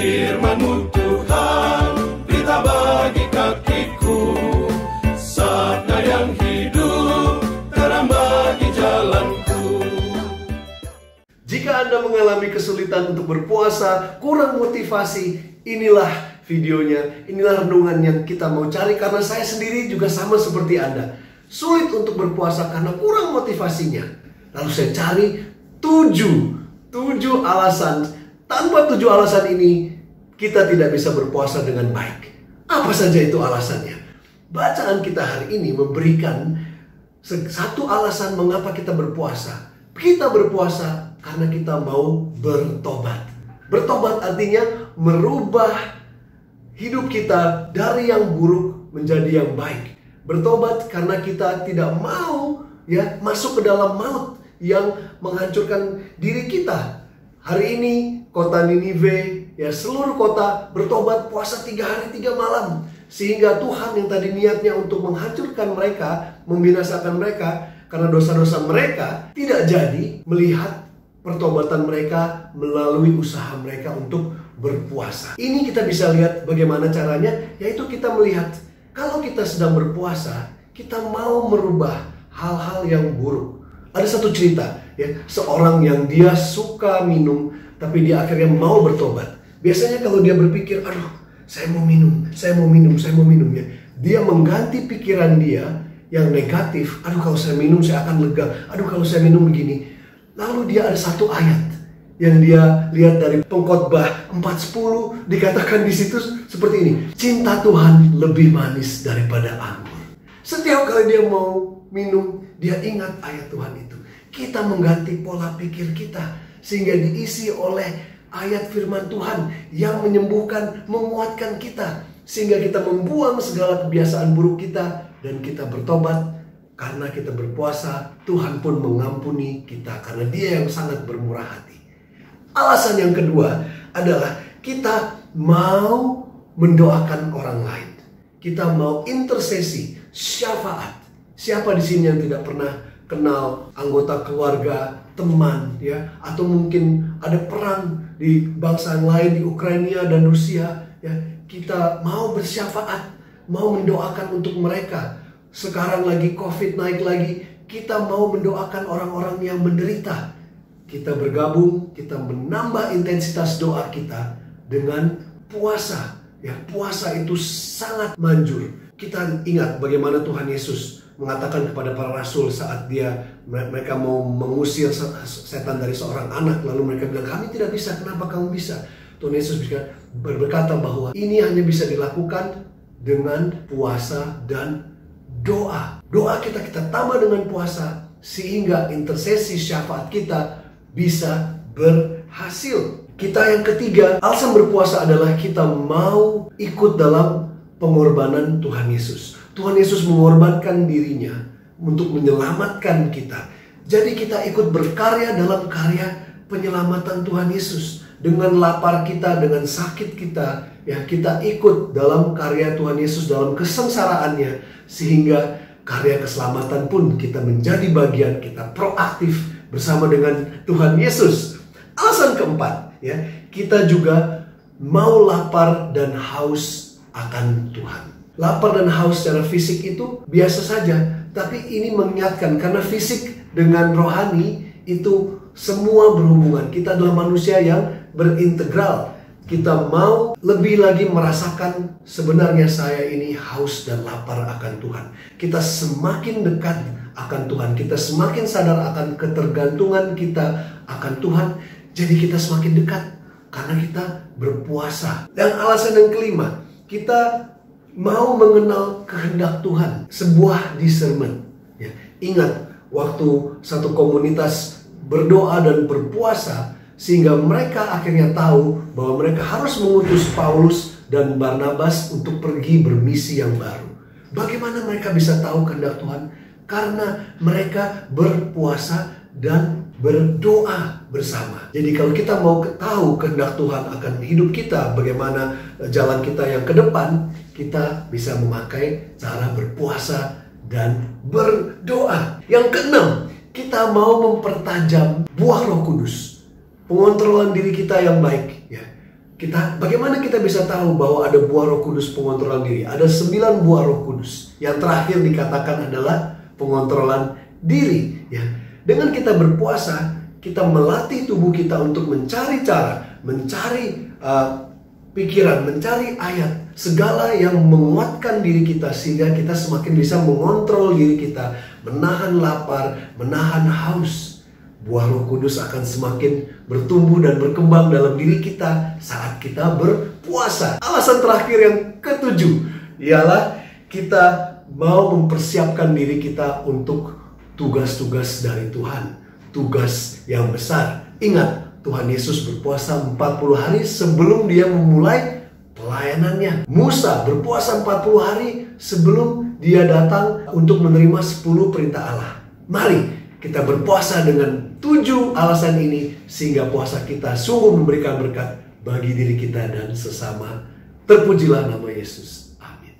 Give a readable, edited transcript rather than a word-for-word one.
Firman-Mu Tuhan, berita bagi kakiku, sabda yang hidup, terang bagi jalanku. Jika Anda mengalami kesulitan untuk berpuasa, kurang motivasi, inilah videonya, inilah renungan yang kita mau cari. Karena saya sendiri juga sama seperti Anda, sulit untuk berpuasa karena kurang motivasinya. Lalu saya cari 7 alasan. Tanpa 7 alasan ini, kita tidak bisa berpuasa dengan baik. Apa saja itu alasannya? Bacaan kita hari ini memberikan satu alasan mengapa kita berpuasa. Kita berpuasa karena kita mau bertobat. Bertobat artinya merubah hidup kita dari yang buruk menjadi yang baik. Bertobat karena kita tidak mau masuk ke dalam maut yang menghancurkan diri kita. Hari ini kota Ninive, seluruh kota bertobat puasa 3 hari 3 malam. Sehingga Tuhan yang tadi niatnya untuk menghancurkan mereka, membinasakan mereka karena dosa-dosa mereka, tidak jadi melihat pertobatan mereka melalui usaha mereka untuk berpuasa. Ini kita bisa lihat bagaimana caranya, yaitu kita melihat kalau kita sedang berpuasa, kita mau merubah hal-hal yang buruk. Ada satu cerita, seorang yang dia suka minum, tapi dia akhirnya mau bertobat. Biasanya kalau dia berpikir, aduh, saya mau minum, ya. Dia mengganti pikiran dia yang negatif. Aduh, kalau saya minum saya akan lega. Aduh, kalau saya minum begini. Lalu dia ada satu ayat yang dia lihat dari Pengkhotbah 4:10, dikatakan di situ seperti ini. Cinta Tuhan lebih manis daripada anggur. Setiap kali dia mau minum, dia ingat ayat Tuhan itu. Kita mengganti pola pikir kita sehingga diisi oleh ayat firman Tuhan yang menyembuhkan, menguatkan kita, sehingga kita membuang segala kebiasaan buruk kita dan kita bertobat. Karena kita berpuasa, Tuhan pun mengampuni kita karena Dia yang sangat bermurah hati. Alasan yang kedua adalah kita mau mendoakan orang lain. Kita mau intercesi, syafaat. Siapa di sini yang tidak pernah kenal anggota keluarga, teman, atau mungkin ada perang di bangsa lain, di Ukraina dan Rusia, kita mau bersyafaat, mau mendoakan untuk mereka. Sekarang lagi COVID naik lagi, kita mau mendoakan orang-orang yang menderita. Kita bergabung, kita menambah intensitas doa kita dengan puasa. Puasa itu sangat manjur. Kita ingat bagaimana Tuhan Yesus mengatakan kepada para rasul saat mereka mau mengusir setan dari seorang anak. Lalu mereka bilang, kami tidak bisa, kenapa kamu bisa? Tuhan Yesus berkata bahwa ini hanya bisa dilakukan dengan puasa dan doa. Doa kita tambah dengan puasa sehingga intercesi syafaat kita bisa berhasil. Kita yang ketiga, alasan berpuasa adalah kita mau ikut dalam pengorbanan Tuhan Yesus. Tuhan Yesus mengorbankan dirinya untuk menyelamatkan kita. Jadi kita ikut berkarya dalam karya penyelamatan Tuhan Yesus. Dengan lapar kita, dengan sakit kita, kita ikut dalam karya Tuhan Yesus dalam kesengsaraannya. Sehingga karya keselamatan pun kita menjadi bagian, kita proaktif bersama dengan Tuhan Yesus. Alasan keempat, kita juga mau lapar dan haus akan Tuhan. Lapar dan haus secara fisik itu biasa saja, tapi ini mengingatkan karena fisik dengan rohani itu semua berhubungan. Kita adalah manusia yang berintegral. Kita mau lebih lagi merasakan sebenarnya saya ini haus dan lapar akan Tuhan. Kita semakin dekat akan Tuhan, kita semakin sadar akan ketergantungan kita akan Tuhan. Jadi kita semakin dekat karena kita berpuasa. Dan alasan yang kelima, kita mau mengenal kehendak Tuhan, sebuah discernment. Ingat, waktu satu komunitas berdoa dan berpuasa, sehingga mereka akhirnya tahu bahwa mereka harus mengutus Paulus dan Barnabas untuk pergi bermisi yang baru. Bagaimana mereka bisa tahu kehendak Tuhan? Karena mereka berpuasa dan berdoa bersama. Jadi kalau kita mau tahu kehendak Tuhan akan hidup kita, bagaimana jalan kita yang ke depan, kita bisa memakai cara berpuasa dan berdoa. Yang keenam, kita mau mempertajam buah Roh Kudus. Pengontrolan diri kita yang baik. Bagaimana kita bisa tahu bahwa ada buah Roh Kudus pengontrolan diri? Ada 9 buah Roh Kudus. Yang terakhir dikatakan adalah pengontrolan diri. Ya. Dengan kita berpuasa, kita melatih tubuh kita untuk mencari cara, mencari pikiran, mencari ayat, segala yang menguatkan diri kita sehingga kita semakin bisa mengontrol diri kita, menahan lapar, menahan haus. Buah Roh Kudus akan semakin bertumbuh dan berkembang dalam diri kita saat kita berpuasa. Alasan terakhir yang ketujuh ialah kita mau mempersiapkan diri kita untuk tugas-tugas dari Tuhan, tugas yang besar. Ingat, Tuhan Yesus berpuasa 40 hari sebelum dia memulai pelayanannya. Musa berpuasa 40 hari sebelum dia datang untuk menerima 10 perintah Allah. Mari kita berpuasa dengan 7 alasan ini sehingga puasa kita sungguh memberikan berkat bagi diri kita dan sesama. Terpujilah nama Yesus. Amin.